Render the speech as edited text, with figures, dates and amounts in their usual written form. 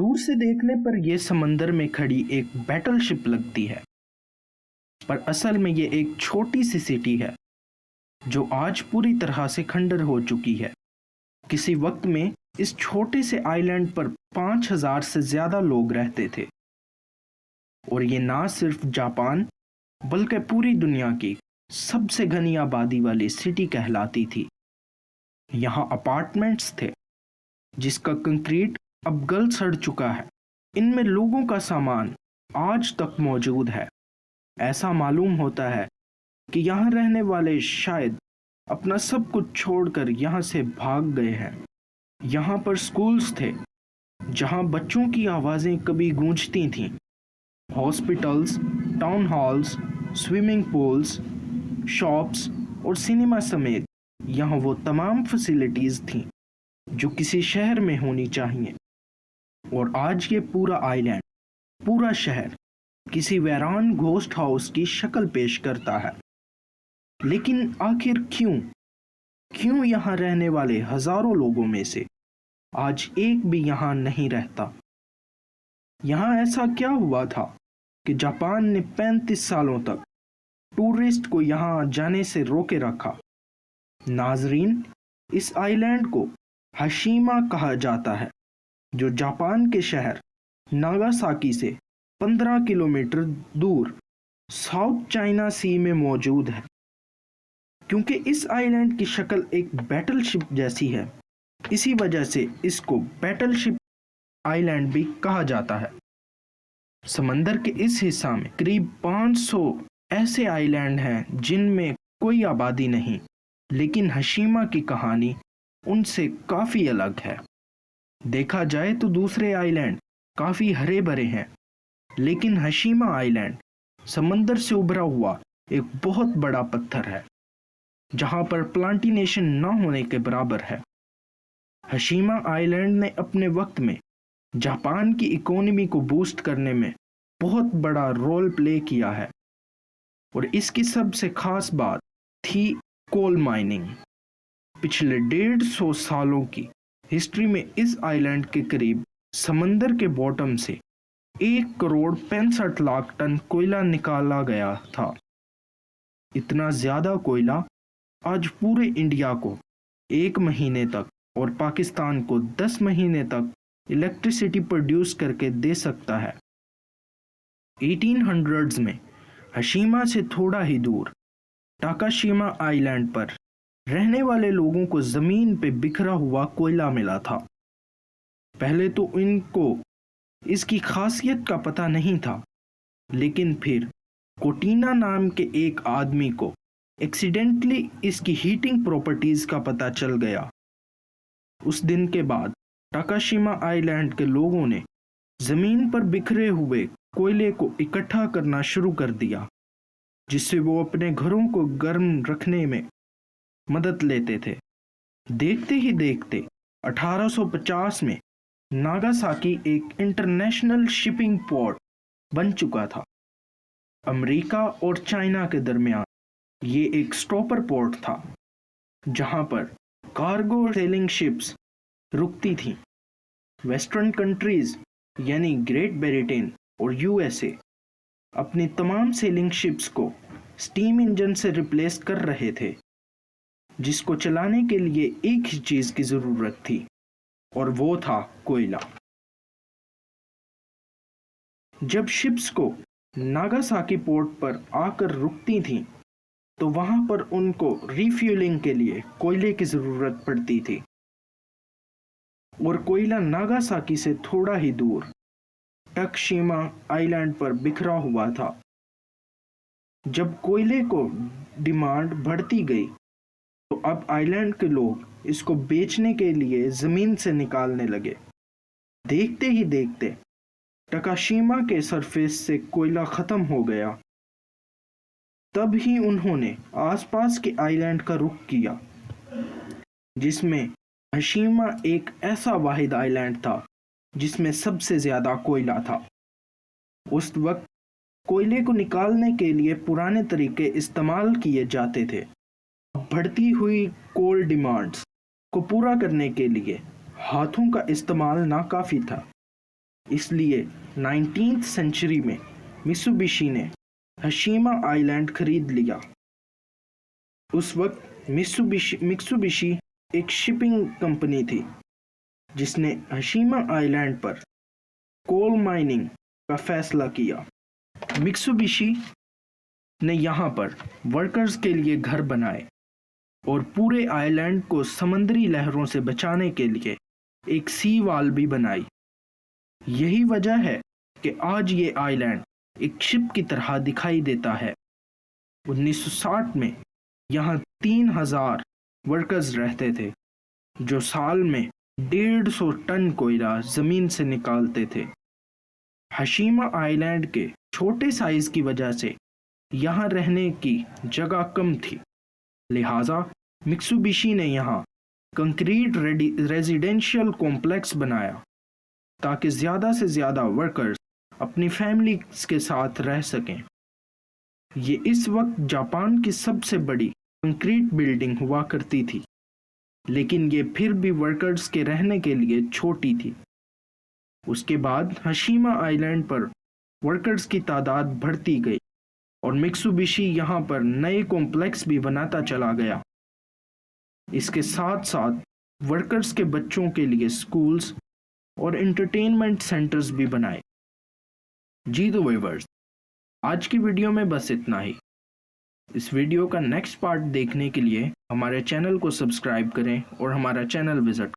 दूर से देखने पर यह समंदर में खड़ी एक बैटलशिप लगती है, पर असल में ये एक छोटी सी सिटी है जो आज पूरी तरह से खंडर हो चुकी है। किसी वक्त में इस छोटे से आइलैंड पर 5,000 से ज्यादा लोग रहते थे और ये ना सिर्फ जापान बल्कि पूरी दुनिया की सबसे घनी आबादी वाली सिटी कहलाती थी। यहाँ अपार्टमेंट्स थे जिसका कंक्रीट अब गल सड़ चुका है। इनमें लोगों का सामान आज तक मौजूद है। ऐसा मालूम होता है कि यहाँ रहने वाले शायद अपना सब कुछ छोड़कर यहाँ से भाग गए हैं। यहाँ पर स्कूल्स थे जहाँ बच्चों की आवाज़ें कभी गूंजती थीं। Hospitals, town halls, swimming pools, shops और सिनेमा समेत यहाँ वो तमाम फैसिलिटीज़ थीं जो किसी शहर में होनी चाहिए। और आज ये पूरा आइलैंड, पूरा शहर किसी वीरान घोस्ट हाउस की शक्ल पेश करता है। लेकिन आखिर क्यों यहाँ रहने वाले हजारों लोगों में से आज एक भी यहाँ नहीं रहता? यहाँ ऐसा क्या हुआ था कि जापान ने 35 सालों तक टूरिस्ट को यहाँ जाने से रोके रखा? नाजरीन, इस आइलैंड को हाशिमा कहा जाता है जो जापान के शहर नागासाकी से 15 किलोमीटर दूर साउथ चाइना सी में मौजूद है। क्योंकि इस आइलैंड की शक्ल एक बैटलशिप जैसी है, इसी वजह से इसको बैटलशिप आइलैंड भी कहा जाता है। समंदर के इस हिस्सा में करीब 500 ऐसे आइलैंड हैं जिनमें कोई आबादी नहीं, लेकिन हाशिमा की कहानी उनसे काफ़ी अलग है। देखा जाए तो दूसरे आइलैंड काफ़ी हरे भरे हैं, लेकिन हाशिमा आइलैंड समंदर से उभरा हुआ एक बहुत बड़ा पत्थर है जहां पर प्लांटेशन न होने के बराबर है। हाशिमा आइलैंड ने अपने वक्त में जापान की इकोनॉमी को बूस्ट करने में बहुत बड़ा रोल प्ले किया है और इसकी सबसे खास बात थी कोल माइनिंग। पिछले 150 सालों की हिस्ट्री में इस आइलैंड के करीब समंदर के बॉटम से 1,65,00,000 टन कोयला निकाला गया था। इतना ज्यादा कोयला आज पूरे इंडिया को 1 महीने तक और पाकिस्तान को 10 महीने तक इलेक्ट्रिसिटी प्रोड्यूस करके दे सकता है। 1800s में हाशिमा से थोड़ा ही दूर टाकाशिमा आइलैंड पर रहने वाले लोगों को जमीन पे बिखरा हुआ कोयला मिला था। पहले तो इनको इसकी खासियत का पता नहीं था, लेकिन फिर कोटिना नाम के एक आदमी को एक्सीडेंटली इसकी हीटिंग प्रॉपर्टीज का पता चल गया। उस दिन के बाद टाकाशिमा आइलैंड के लोगों ने जमीन पर बिखरे हुए कोयले को इकट्ठा करना शुरू कर दिया, जिससे वो अपने घरों को गर्म रखने में मदद लेते थे। देखते ही देखते 1850 में नागासाकी एक इंटरनेशनल शिपिंग पोर्ट बन चुका था। अमेरिका और चाइना के दरमियान ये एक स्टॉपर पोर्ट था जहां पर कार्गो सेलिंग शिप्स रुकती थीं। वेस्टर्न कंट्रीज यानी ग्रेट ब्रिटेन और यूएसए अपनी तमाम सेलिंग शिप्स को स्टीम इंजन से रिप्लेस कर रहे थे, जिसको चलाने के लिए एक ही चीज की जरूरत थी और वो था कोयला। जब शिप्स को नागासाकी पोर्ट पर आकर रुकती थीं, तो वहां पर उनको रिफ्यूलिंग के लिए कोयले की जरूरत पड़ती थी और कोयला नागासाकी से थोड़ा ही दूर टाकाशिमा आइलैंड पर बिखरा हुआ था। जब कोयले को डिमांड बढ़ती गई तो अब आइलैंड के लोग इसको बेचने के लिए जमीन से निकालने लगे। देखते ही देखते टाकाशिमा के सरफेस से कोयला खत्म हो गया। तब ही उन्होंने आसपास के आइलैंड का रुख किया, जिसमें हाशिमा एक ऐसा वाहिद आइलैंड था जिसमें सबसे ज्यादा कोयला था। उस वक्त कोयले को निकालने के लिए पुराने तरीके इस्तेमाल किए जाते थे। बढ़ती हुई कोल डिमांड्स को पूरा करने के लिए हाथों का इस्तेमाल नाकाफी था। इसलिए 19th सेंचुरी में मित्सुबिशी ने हशीमा आइलैंड खरीद लिया। उस वक्त मित्सुबिशी एक शिपिंग कंपनी थी जिसने हशीमा आइलैंड पर कोल माइनिंग का फैसला किया। मित्सुबिशी ने यहाँ पर वर्कर्स के लिए घर बनाए और पूरे आइलैंड को समुद्री लहरों से बचाने के लिए एक सी वॉल भी बनाई। यही वजह है कि आज ये आइलैंड एक शिप की तरह दिखाई देता है। 1960 में यहाँ 3000 वर्कर्स रहते थे जो साल में 150 टन कोयला जमीन से निकालते थे। हशीमा आइलैंड के छोटे साइज की वजह से यहाँ रहने की जगह कम थी, लिहाजा मित्सुबिशी ने यहाँ कंक्रीट रेजिडेंशियल कॉम्प्लेक्स बनाया ताकि ज़्यादा से ज़्यादा वर्कर्स अपनी फैमिली के साथ रह सकें। ये इस वक्त जापान की सबसे बड़ी कंक्रीट बिल्डिंग हुआ करती थी, लेकिन ये फिर भी वर्कर्स के रहने के लिए छोटी थी। उसके बाद हशीमा आइलैंड पर वर्कर्स की तादाद बढ़ती गई और मित्सुबिशी यहाँ पर नए कॉम्प्लेक्स भी बनाता चला गया। इसके साथ साथ वर्कर्स के बच्चों के लिए स्कूल्स और एंटरटेनमेंट सेंटर्स भी बनाए। जी तो व्यूअर्स, आज की वीडियो में बस इतना ही। इस वीडियो का नेक्स्ट पार्ट देखने के लिए हमारे चैनल को सब्सक्राइब करें और हमारा चैनल विजिट